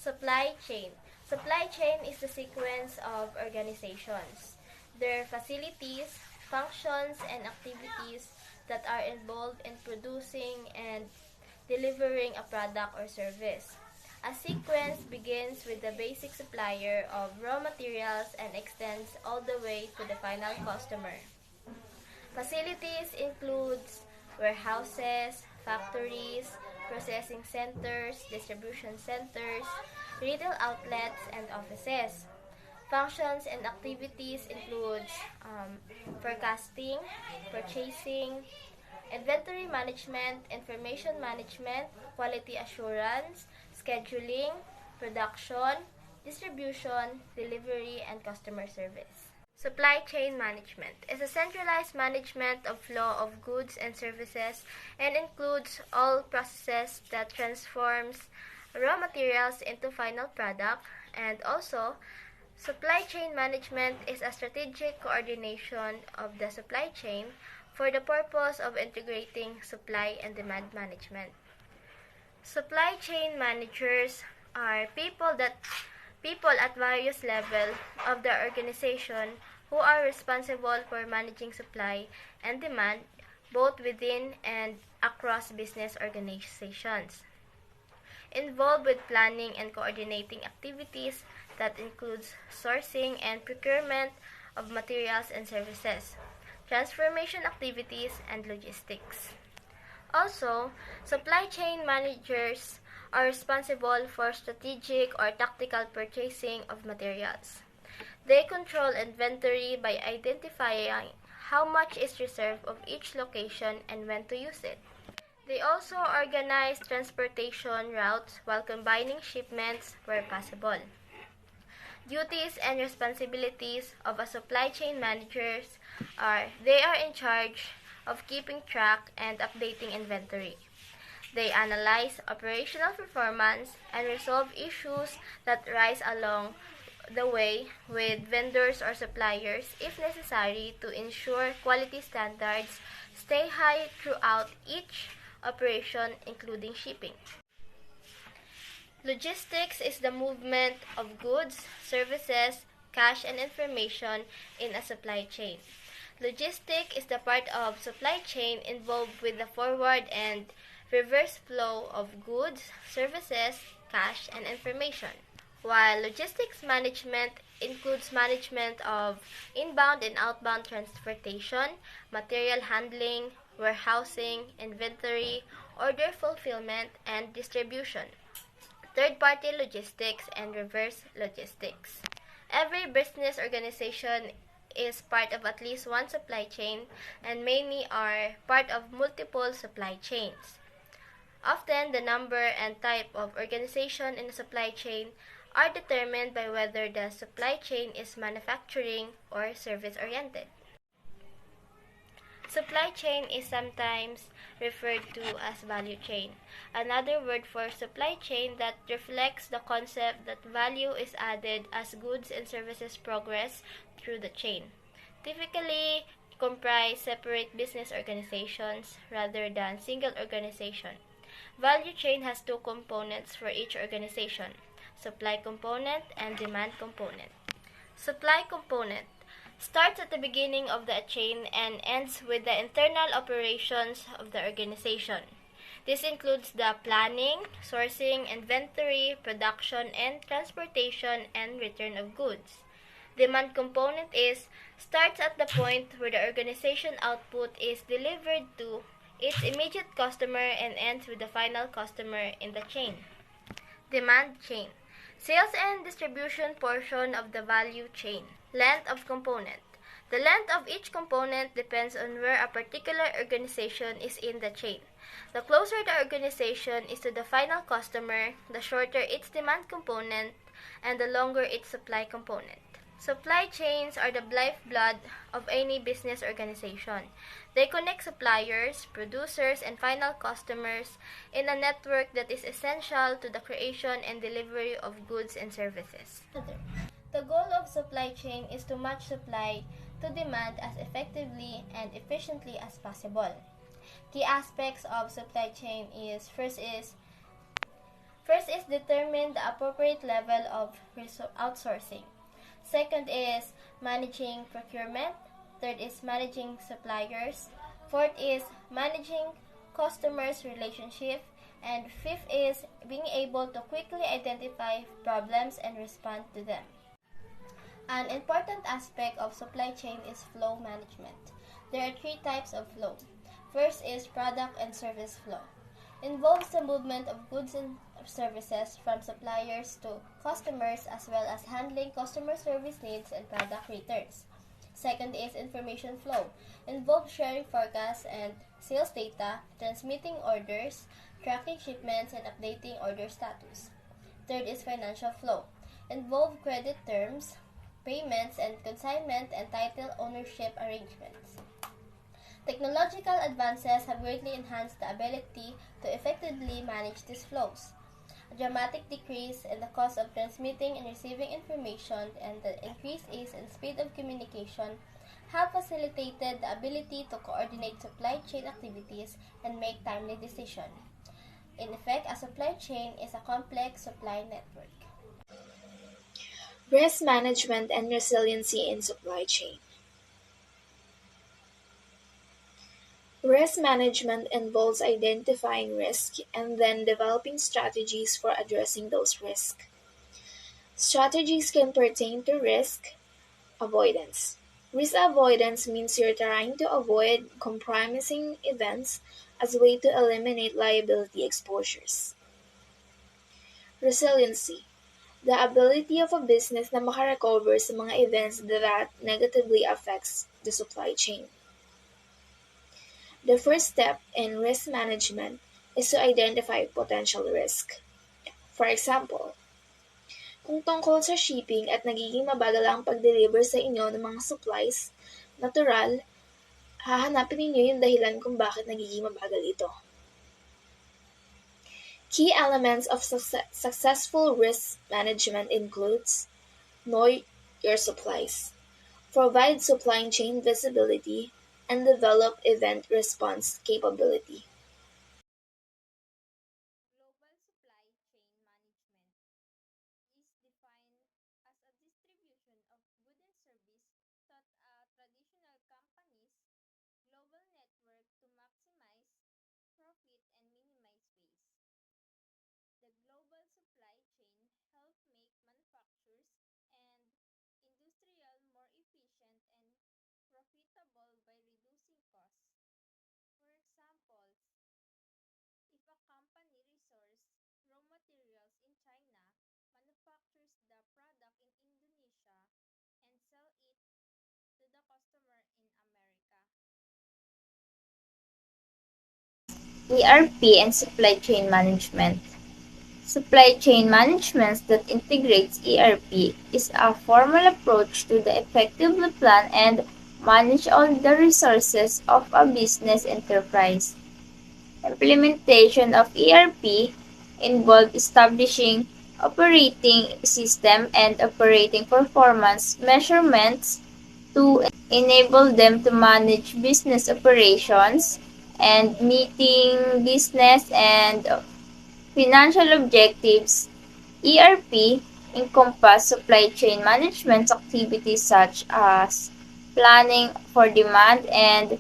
Supply chain. Supply chain is the sequence of organizations, their facilities, functions, and activities that are involved in producing and delivering a product or service. A sequence begins with the basic supplier of raw materials and extends all the way to the final customer. Facilities includes warehouses, factories, processing centers, distribution centers, retail outlets, and offices. Functions and activities includes forecasting, purchasing, inventory management, information management, quality assurance, scheduling, production, distribution, delivery, and customer service. Supply chain management is a centralized management of flow of goods and services and includes all processes that transforms raw materials into final product, and also supply chain management is a strategic coordination of the supply chain for the purpose of integrating supply and demand management. Supply chain managers are people at various levels of the organization who are responsible for managing supply and demand both within and across business organizations. Involved with planning and coordinating activities that includes sourcing and procurement of materials and services, transformation activities, and logistics. Also, supply chain managers are responsible for strategic or tactical purchasing of materials. They control inventory by identifying how much is reserved of each location and when to use it. They also organize transportation routes while combining shipments where possible. Duties and responsibilities of a supply chain manager are they are in charge of keeping track and updating inventory. They analyze operational performance and resolve issues that rise along the way with vendors or suppliers if necessary to ensure quality standards stay high throughout each operation, including shipping. Logistics is the movement of goods, services, cash, and information in a supply chain. Logistics is the part of supply chain involved with the forward and reverse flow of goods, services, cash, and information. While logistics management includes management of inbound and outbound transportation, material handling, warehousing, inventory, order fulfillment, and distribution, third-party logistics, and reverse logistics. Every business organization is part of at least one supply chain, and many are part of multiple supply chains. Often, the number and type of organization in a supply chain are determined by whether the supply chain is manufacturing or service-oriented. Supply chain is sometimes referred to as value chain, another word for supply chain that reflects the concept that value is added as goods and services progress through the chain. Typically comprise separate business organizations rather than single organization. Value chain has two components for each organization: supply component and demand component. Supply component starts at the beginning of the chain and ends with the internal operations of the organization. This includes the planning, sourcing, inventory, production, and transportation and return of goods. Demand component starts at the point where the organization output is delivered to its immediate customer and ends with the final customer in the chain. Demand chain. Sales and distribution portion of the value chain. Length of component. The length of each component depends on where a particular organization is in the chain. The closer the organization is to the final customer, the shorter its demand component and the longer its supply component. Supply chains are the lifeblood of any business organization. They connect suppliers, producers, and final customers in a network that is essential to the creation and delivery of goods and services. The goal of supply chain is to match supply to demand as effectively and efficiently as possible. Key aspects of supply chain is First is determine the appropriate level of outsourcing. Second is managing procurement. Third is managing suppliers. Fourth is managing customers' relationship. And fifth is being able to quickly identify problems and respond to them. An important aspect of supply chain is flow management. There are three types of flow. First is product and service flow. Involves the movement of goods and services from suppliers to customers as well as handling customer service needs and product returns. Second is information flow. Involves sharing forecasts and sales data, transmitting orders, tracking shipments, and updating order status. Third is financial flow. Involve credit terms, payments, and consignment and title ownership arrangements. Technological advances have greatly enhanced the ability to effectively manage these flows. A dramatic decrease in the cost of transmitting and receiving information and the increased ease and speed of communication have facilitated the ability to coordinate supply chain activities and make timely decisions. In effect, a supply chain is a complex supply network. Risk management and resiliency in supply chain. Risk management involves identifying risk and then developing strategies for addressing those risks. Strategies can pertain to risk avoidance. Risk avoidance means you're trying to avoid compromising events as a way to eliminate liability exposures. Resiliency. The ability of a business na makarecover sa mga events that negatively affects the supply chain. The first step in risk management is to identify potential risk. For example, kung tungkol sa shipping at nagiging mabagal ang pag-deliver sa inyo ng mga supplies, natural, hahanapin ninyo yung dahilan kung bakit nagiging mabagal ito. Key elements of successful risk management includes know your supplies, provide supply chain visibility, and develop event response capability. Global supply chain management is defined as a distribution of goods and service through a traditional company's global network to maximize profit and minimize waste. The global supply chain helps make manufacturers and industrial more efficient and profitable by reducing costs. For example, if a company resources raw materials in China, manufactures the product in Indonesia, and sell it to the customer in America. ERP and supply chain management. Supply chain management that integrates ERP is a formal approach to the effectively plan and manage all the resources of a business enterprise. Implementation of ERP involved establishing operating system and operating performance measurements to enable them to manage business operations and meeting business and financial objectives. ERP encompass supply chain management activities such as planning for demand and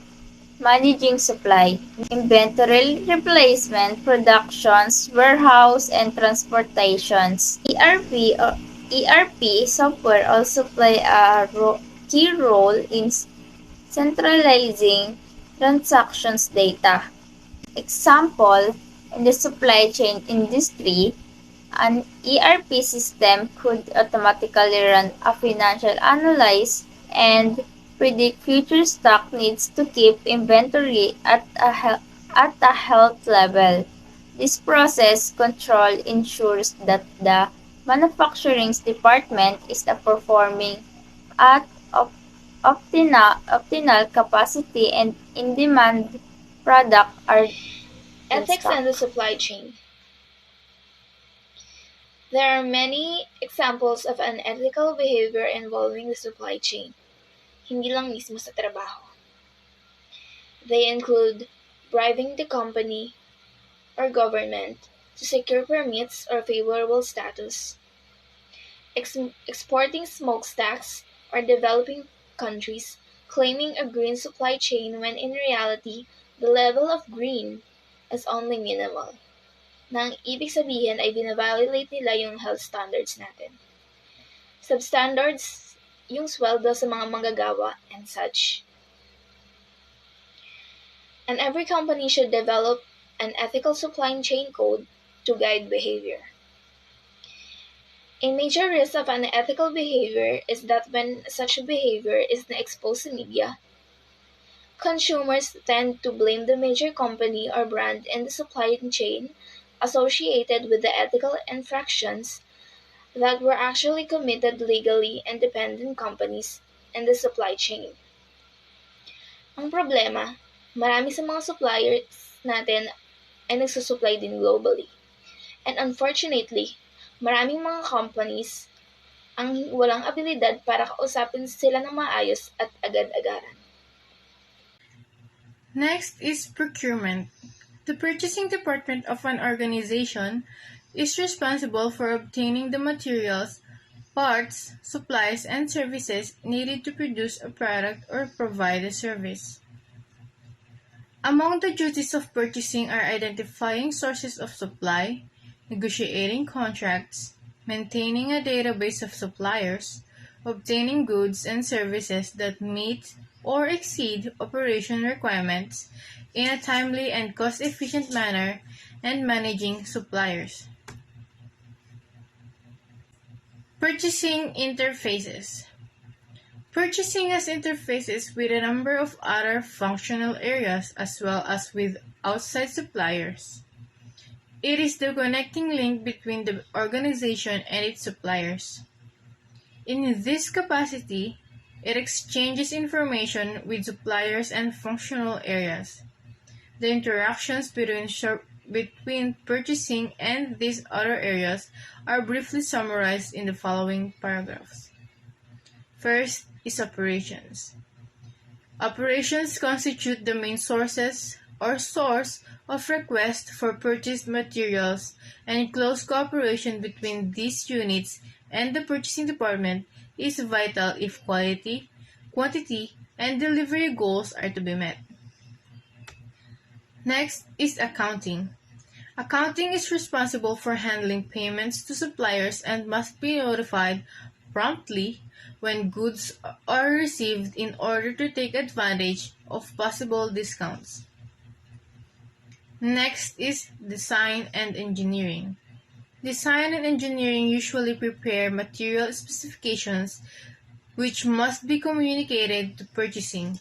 managing supply, inventory replacement, productions, warehouse, and transportations. ERP software also play a key role in centralizing transactions data. Example, in the supply chain industry, an ERP system could automatically run a financial analysis and predict future stock needs to keep inventory at a health level. This process control ensures that the manufacturing department is performing at optimal capacity and in-demand products are in Ethics stock. and the supply chain. There are many examples of unethical behavior involving the supply chain, hindi lang mismo sa trabaho. They include bribing the company or government, to secure permits or favorable status, exporting smokestacks, or developing countries claiming a green supply chain when in reality, the level of green is only minimal. Na ang ibig sabihin ay binaviolate nila yung health standards natin. Substandards, yung sweldo sa mga manggagawa and such. And every company should develop an ethical supply chain code to guide behavior. A major risk of unethical behavior is that when such behavior is exposed to media, consumers tend to blame the major company or brand in the supply chain associated with the ethical infractions that were actually committed legally independent companies in the supply chain. Ang problema, marami sa mga suppliers natin ay nagsusupply din globally. And unfortunately, maraming mga companies ang walang abilidad para kausapin sila ng maayos at agad-agaran. Next is procurement. The purchasing department of an organization is responsible for obtaining the materials, parts, supplies, and services needed to produce a product or provide a service. Among the duties of purchasing are identifying sources of supply, negotiating contracts, maintaining a database of suppliers, obtaining goods and services that meet or exceed operation requirements in a timely and cost-efficient manner, and managing suppliers. Purchasing interfaces. Purchasing has interfaces with a number of other functional areas as well as with outside suppliers. It is the connecting link between the organization and its suppliers. In this capacity, it exchanges information with suppliers and functional areas. The interactions between purchasing and these other areas are briefly summarized in the following paragraphs. First is operations. Operations constitute the main sources or source of request for purchased materials, and in close cooperation between these units and the purchasing department is vital if quality, quantity, and delivery goals are to be met. Next is accounting. Accounting is responsible for handling payments to suppliers and must be notified promptly when goods are received in order to take advantage of possible discounts. Next is design and engineering. Design and engineering usually prepare material specifications which must be communicated to purchasing.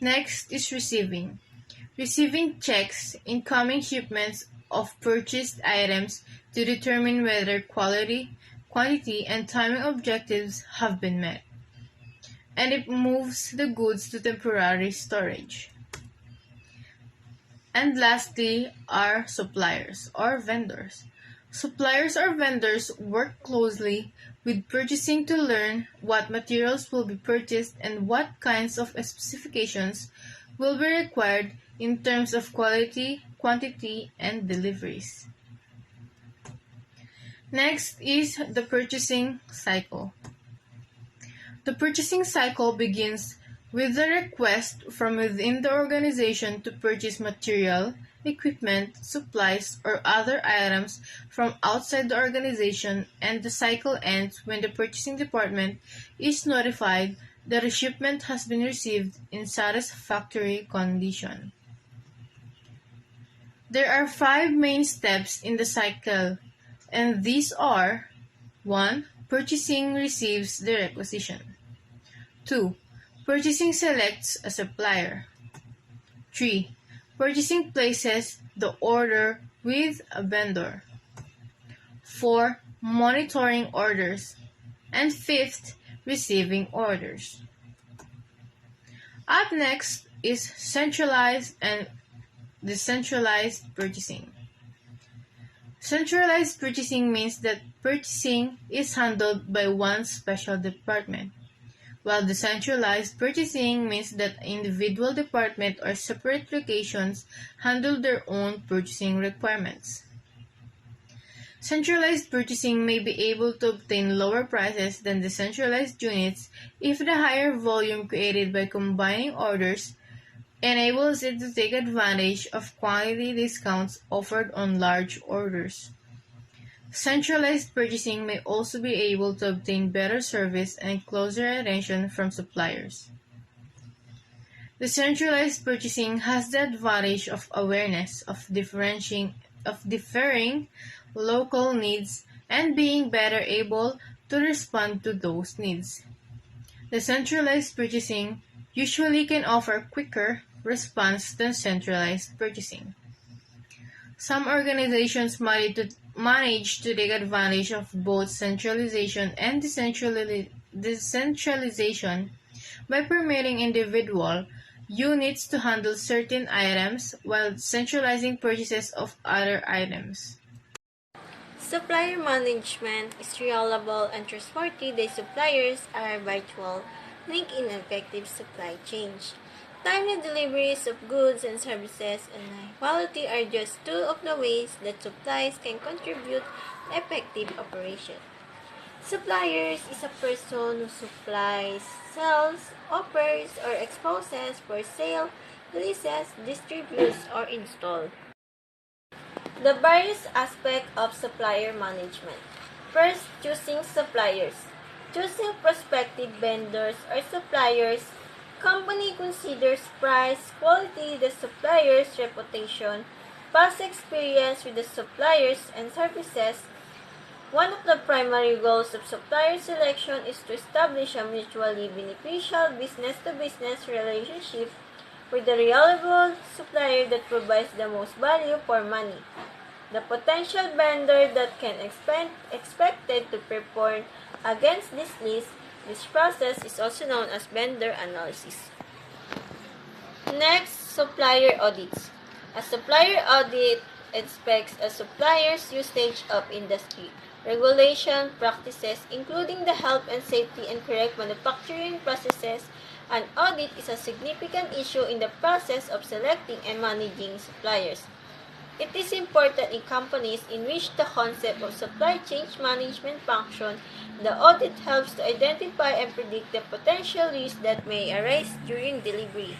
Next is receiving. Receiving checks incoming shipments of purchased items to determine whether quality, quantity, and timing objectives have been met. And it moves the goods to temporary storage. And lastly are suppliers or vendors. Suppliers or vendors work closely with purchasing to learn what materials will be purchased and what kinds of specifications will be required in terms of quality, quantity, and deliveries. Next is the purchasing cycle. The purchasing cycle begins with the request from within the organization to purchase material, equipment, supplies, or other items from outside the organization, and the cycle ends when the purchasing department is notified that a shipment has been received in satisfactory condition. There are 5 main steps in the cycle, and these are: 1. Purchasing receives the requisition. 2. Purchasing selects a supplier. 3. Purchasing places the order with a vendor. 4. Monitoring orders. And 5th, receiving orders. Up next is centralized and decentralized purchasing. Centralized purchasing means that purchasing is handled by one special department, while decentralized purchasing means that individual department or separate locations handle their own purchasing requirements. Centralized purchasing may be able to obtain lower prices than decentralized units if the higher volume created by combining orders enables it to take advantage of quantity discounts offered on large orders. Centralized purchasing may also be able to obtain better service and closer attention from suppliers. Decentralized purchasing has the advantage of awareness of differing local needs and being better able to respond to those needs. Decentralized purchasing usually can offer quicker response than centralized purchasing. Some organizations manage to take advantage of both centralization and decentralization by permitting individual units to handle certain items while centralizing purchases of other items. Supplier management is reliable and trustworthy. The suppliers are virtual link in effective supply chain. Timely deliveries of goods and services and high quality are just two of the ways that supplies can contribute to effective operation. Suppliers is a person who supplies, sells, offers, or exposes for sale, leases, distributes, or installs. The various aspects of supplier management. First, choosing suppliers. Choosing prospective vendors or suppliers. Company considers price, quality, the supplier's reputation, past experience with the suppliers and services. One of the primary goals of supplier selection is to establish a mutually beneficial business-to-business relationship with the reliable supplier that provides the most value for money. The potential vendor that can expected to perform against this list. This process is also known as vendor analysis. Next, supplier audits. A supplier audit inspects a supplier's usage of industry, regulation, practices, including the health and safety and correct manufacturing processes. An audit is a significant issue in the process of selecting and managing suppliers. It is important in companies in which the concept of supply chain management function. The audit helps to identify and predict the potential risks that may arise during delivery.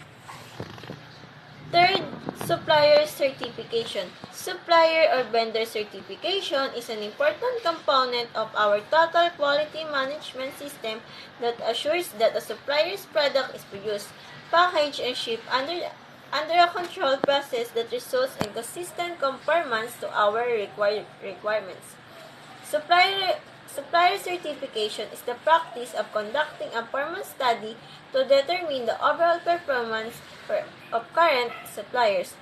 Third, supplier certification. Supplier or vendor certification is an important component of our total quality management system that assures that a supplier's product is produced, packaged, and shipped under a controlled process that results in consistent conformance to our requirements. Supplier certification is the practice of conducting a performance study to determine the overall performance of current suppliers.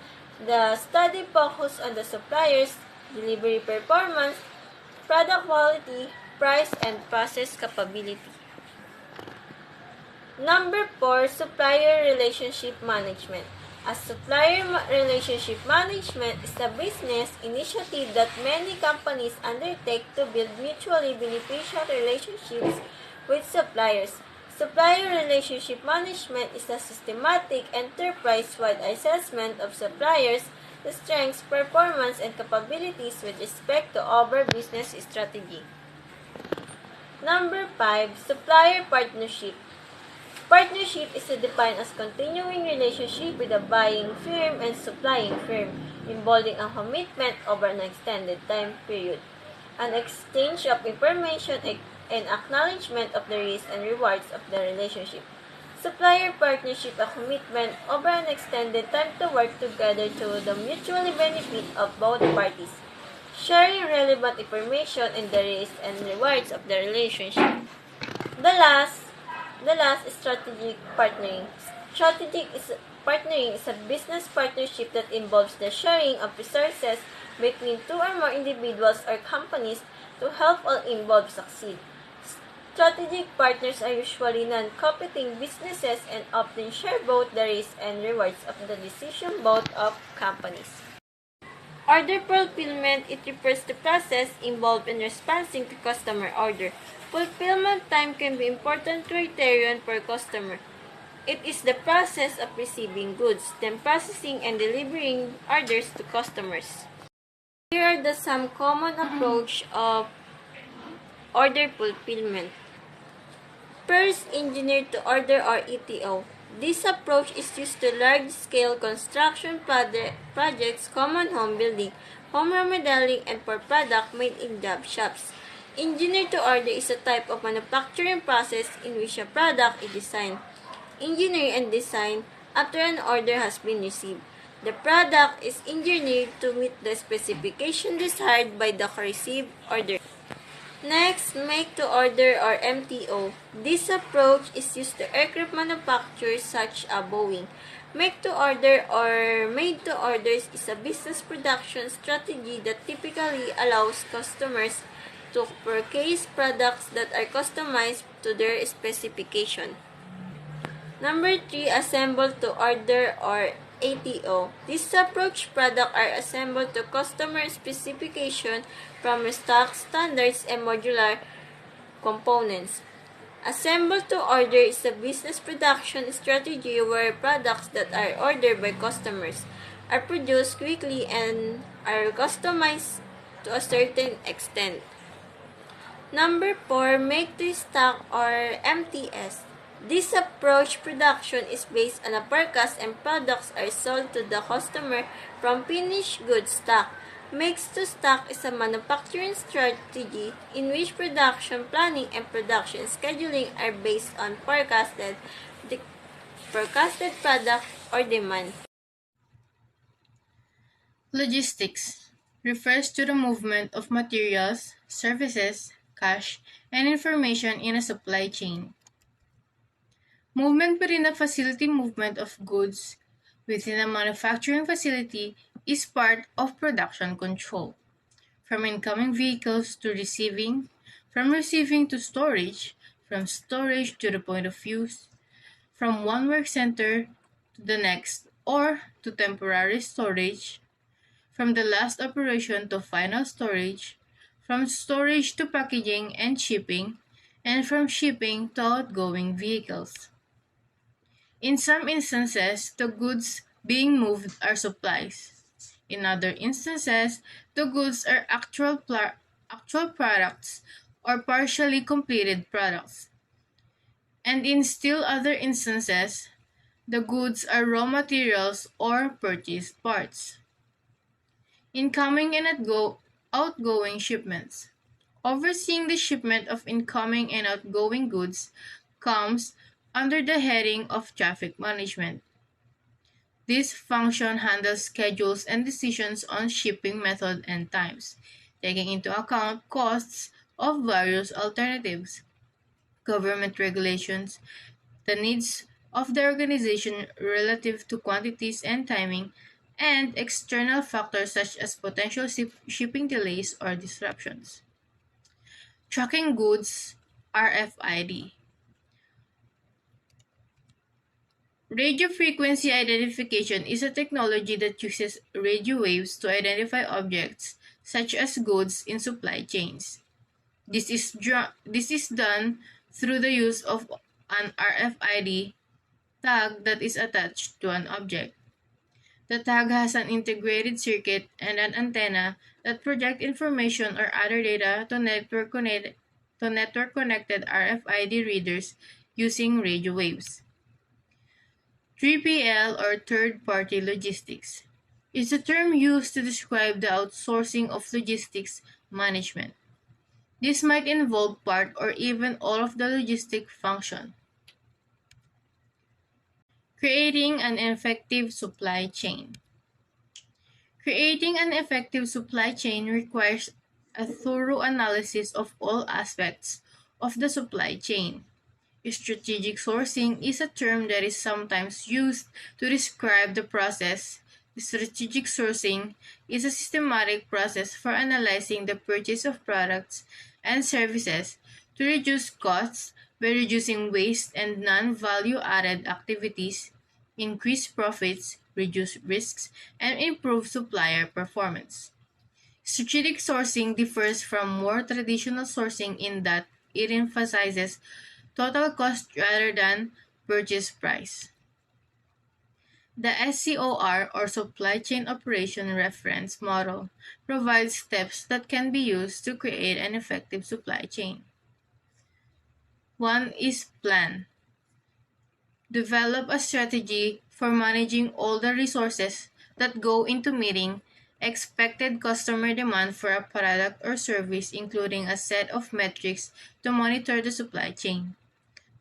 The study focuses on the supplier's delivery performance, product quality, price, and process capability. Number 4, supplier relationship management. A supplier relationship management is a business initiative that many companies undertake to build mutually beneficial relationships with suppliers. Supplier relationship management is a systematic enterprise-wide assessment of suppliers' strengths, performance, and capabilities with respect to our business strategy. Number 5, supplier partnership. Partnership is defined as continuing relationship with a buying firm and supplying firm, involving a commitment over an extended time period, an exchange of information, and acknowledgement of the risks and rewards of the relationship. Supplier partnership, a commitment over an extended time to work together to the mutual benefit of both parties, sharing relevant information and the risks and rewards of the relationship. The last, strategic partnering. Partnering is a business partnership that involves the sharing of resources between two or more individuals or companies to help all involved succeed. Strategic partners are usually non-competing businesses and often share both the risks and rewards of the decision both of companies. Order fulfillment, it refers to process involved in responding to customer order. Fulfillment time can be important criterion for customer. It is the process of receiving goods, then processing and delivering orders to customers. Here are the some common approach of order fulfillment. First, engineer to order or ETO. This approach is used to large-scale construction projects, common home building, home remodeling, and for product made in job shops. Engineer to order is a type of manufacturing process in which a product is designed, engineered, and designed after an order has been received. The product is engineered to meet the specification desired by the received order. Next, make to order or MTO. This approach is used to aircraft manufacturers such as Boeing. Make to order or made to orders is a business production strategy that typically allows customers to purchase products that are customized to their specification. Number 3, assemble to order or ATO. This approach products are assembled to customer specification from stock standards and modular components. Assemble to order is a business production strategy where products that are ordered by customers are produced quickly and are customized to a certain extent. Number 4, make to stock or MTS. This approach production is based on a forecast and products are sold to the customer from finished goods stock. Makes to stock is a manufacturing strategy in which production planning and production scheduling are based on forecasted product or demand. Logistics refers to the movement of materials, services, cash, and information in a supply chain. Movement within a facility movement of goods within a manufacturing facility is part of production control. From incoming vehicles to receiving, from receiving to storage, from storage to the point of use, from one work center to the next or to temporary storage, from the last operation to final storage, from storage to packaging and shipping, and from shipping to outgoing vehicles. In some instances, the goods being moved are supplies. In other instances, the goods are actual products or partially completed products. And in still other instances, the goods are raw materials or purchased parts. Incoming and outgoing shipments. Overseeing the shipment of incoming and outgoing goods comes under the heading of traffic management. This function handles schedules and decisions on shipping method and times, taking into account costs of various alternatives, government regulations, the needs of the organization relative to quantities and timing, and external factors such as potential shipping delays or disruptions. Tracking goods RFID. Radio frequency identification is a technology that uses radio waves to identify objects such as goods in supply chains. This is done through the use of an RFID tag that is attached to an object. The tag has an integrated circuit and an antenna that project information or other data to network-connected RFID readers using radio waves. 3PL or third-party logistics is a term used to describe the outsourcing of logistics management. This might involve part or even all of the logistic function. Creating an effective supply chain. Creating an effective supply chain requires a thorough analysis of all aspects of the supply chain. Strategic sourcing is a term that is sometimes used to describe the process. Strategic sourcing is a systematic process for analyzing the purchase of products and services to reduce costs by reducing waste and non-value added activities, increase profits, reduce risks, and improve supplier performance. Strategic sourcing differs from more traditional sourcing in that it emphasizes total cost rather than purchase price. The SCOR or Supply Chain Operation Reference Model provides steps that can be used to create an effective supply chain. One is plan. Develop a strategy for managing all the resources that go into meeting expected customer demand for a product or service, including a set of metrics to monitor the supply chain.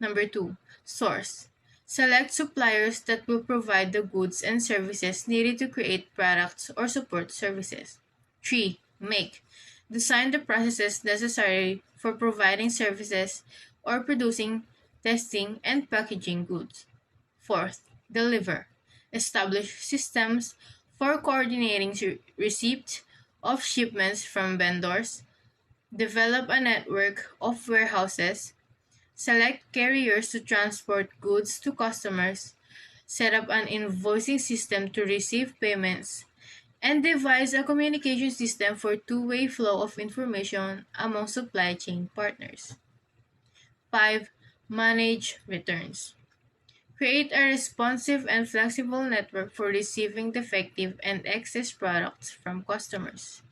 Number 2, source. Select suppliers that will provide the goods and services needed to create products or support services. 3, make. Design the processes necessary for providing services or producing, testing, and packaging goods. Fourth, deliver. Establish systems for coordinating receipt of shipments from vendors. Develop a network of warehouses. Select carriers to transport goods to customers. Set up an invoicing system to receive payments. And devise a communication system for two-way flow of information among supply chain partners. 5. Manage returns. Create a responsive and flexible network for receiving defective and excess products from customers.